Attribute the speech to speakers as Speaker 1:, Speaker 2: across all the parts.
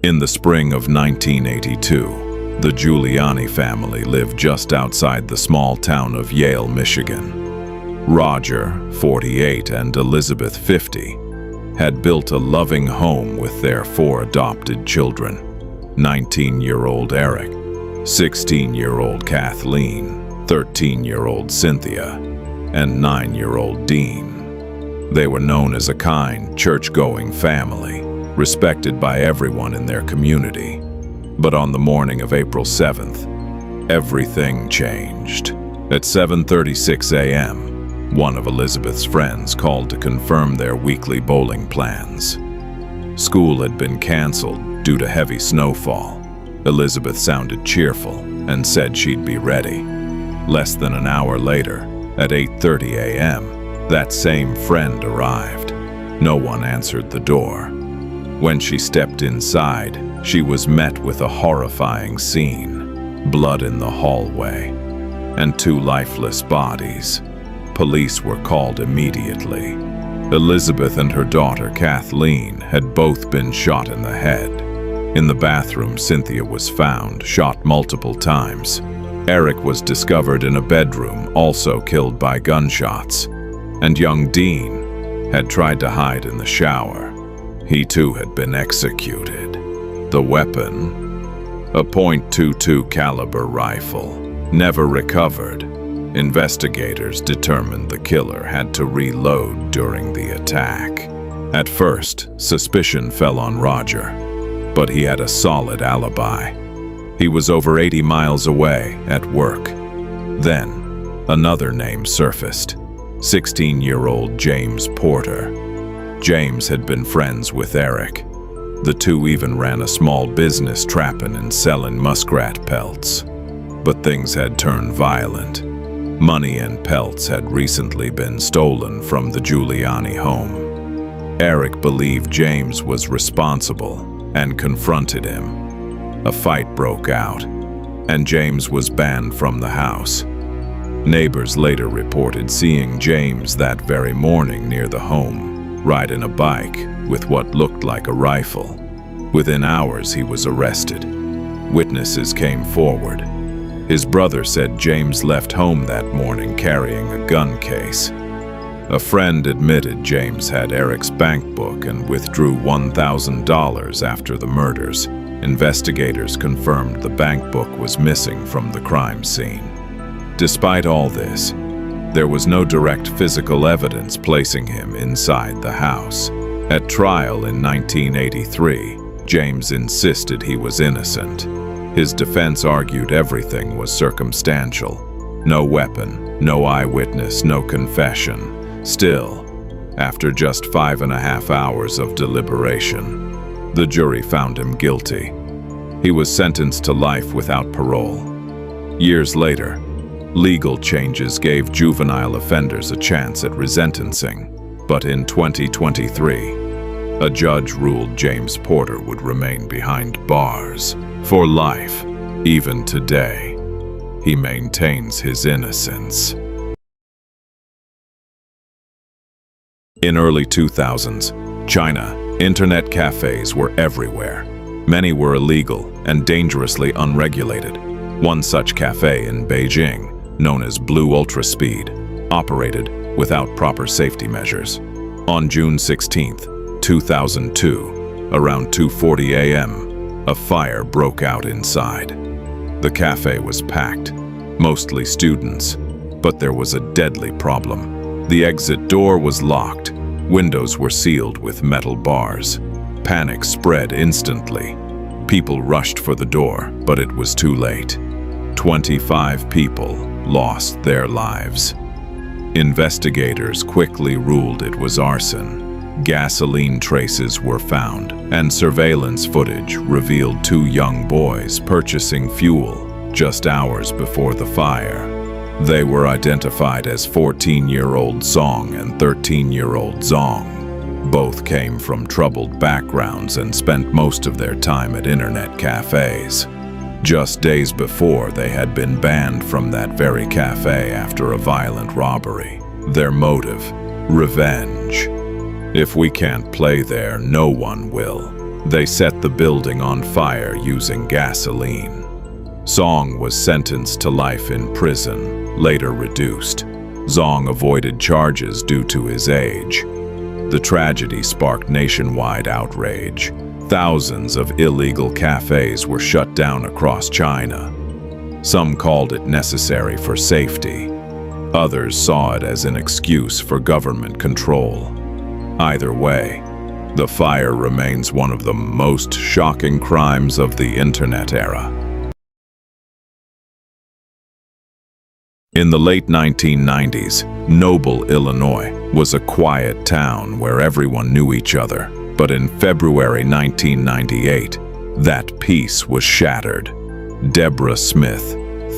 Speaker 1: In the spring of 1982, the Giuliani family lived just outside the small town of Yale, Michigan. Roger, 48, and Elizabeth, 50, had built a loving home with their 4 adopted children: 19-year-old Eric, 16-year-old Kathleen, 13-year-old Cynthia, and 9-year-old Dean. They were known as a kind, church-going family, respected by everyone in their community. But on the morning of April 7th, everything changed. At 7:36 a.m., one of Elizabeth's friends called to confirm their weekly bowling plans. School had been canceled due to heavy snowfall. Elizabeth sounded cheerful and said she'd be ready. Less than an hour later, at 8:30 a.m., that same friend arrived. No one answered the door. When she stepped inside, she was met with a horrifying scene: blood in the hallway and 2 lifeless bodies. Police were called immediately. Elizabeth and her daughter Kathleen had both been shot in the head. In the bathroom, Cynthia was found, shot multiple times. Eric was discovered in a bedroom, also killed by gunshots. And young Dean had tried to hide in the shower. He too had been executed. The weapon, a .22 caliber rifle, never recovered. Investigators determined the killer had to reload during the attack. At first, suspicion fell on Roger, but he had a solid alibi. He was over 80 miles away at work. Then, another name surfaced: 16-year-old James Porter. James had been friends with Eric. The two even ran a small business trapping and selling muskrat pelts. But things had turned violent. Money and pelts had recently been stolen from the Giuliani home. Eric believed James was responsible and confronted him. A fight broke out, and James was banned from the house. Neighbors later reported seeing James that very morning near the home, riding a bike with what looked like a rifle. Within hours, he was arrested. Witnesses came forward. His brother said James left home that morning carrying a gun case. A friend admitted James had Eric's bank book and withdrew $1,000 after the murders. Investigators confirmed the bank book was missing from the crime scene. Despite all this, there was no direct physical evidence placing him inside the house. At trial in 1983, James insisted he was innocent. His defense argued everything was circumstantial. No weapon, no eyewitness, no confession. Still, after just 5.5 hours of deliberation, the jury found him guilty. He was sentenced to life without parole. Years later, legal changes gave juvenile offenders a chance at resentencing. But in 2023, a judge ruled James Porter would remain behind bars for life. Even today, he maintains his innocence. In early 2000s, China, internet cafes were everywhere. Many were illegal and dangerously unregulated. One such cafe in Beijing, known as Blue Ultra Speed, operated without proper safety measures. On June 16, 2002, around 2:40 a.m., a fire broke out inside. The cafe was packed, mostly students, but there was a deadly problem. The exit door was locked, windows were sealed with metal bars. Panic spread instantly. People rushed for the door, but it was too late. 25 people lost their lives. Investigators quickly ruled it was arson. Gasoline traces were found, and surveillance footage revealed 2 young boys purchasing fuel just hours before the fire. They were identified as 14-year-old Song and 13-year-old Zong. Both came from troubled backgrounds and spent most of their time at internet cafes. Just days before, they had been banned from that very cafe after a violent robbery. Their motive: revenge. If we can't play there, no one will. They set the building on fire using gasoline. Zong was sentenced to life in prison, later reduced. Zong avoided charges due to his age. The tragedy sparked nationwide outrage. Thousands of illegal cafes were shut down across China. Some called it necessary for safety. Others saw it as an excuse for government control. Either way, the fire remains one of the most shocking crimes of the internet era. In the late 1990s, Noble, Illinois, was a quiet town where everyone knew each other. But in February 1998, that peace was shattered. Deborah Smith,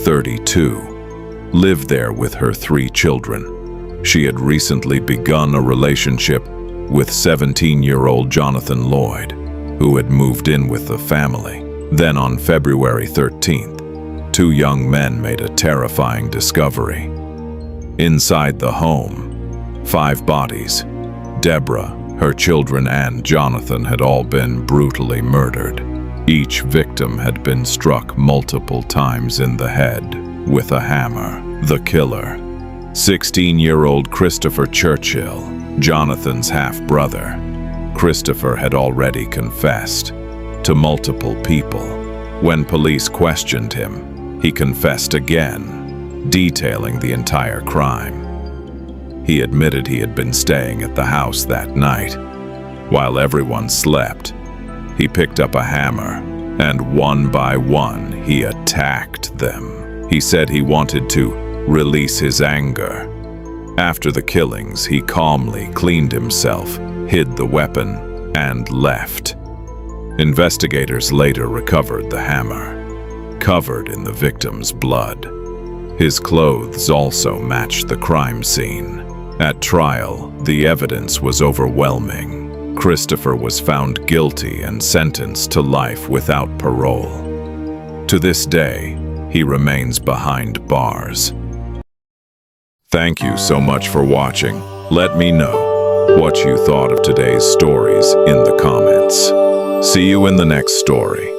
Speaker 1: 32, lived there with her 3 children. She had recently begun a relationship with 17-year-old Jonathan Lloyd, who had moved in with the family. Then on February 13th, 2 young men made a terrifying discovery. Inside the home, 5 bodies. Deborah, her children, and Jonathan had all been brutally murdered. Each victim had been struck multiple times in the head with a hammer. The killer, 16-year-old Christopher Churchill, Jonathan's half-brother. Christopher had already confessed to multiple people. When police questioned him, he confessed again, detailing the entire crime. He admitted he had been staying at the house that night. While everyone slept, he picked up a hammer, and one by one he attacked them. He said he wanted to release his anger. After the killings, he calmly cleaned himself, hid the weapon, and left. Investigators later recovered the hammer, covered in the victim's blood. His clothes also matched the crime scene. At trial, the evidence was overwhelming. Christopher was found guilty and sentenced to life without parole. To this day, he remains behind bars. Thank you so much for watching. Let me know what you thought of today's stories in the comments. See you in the next story.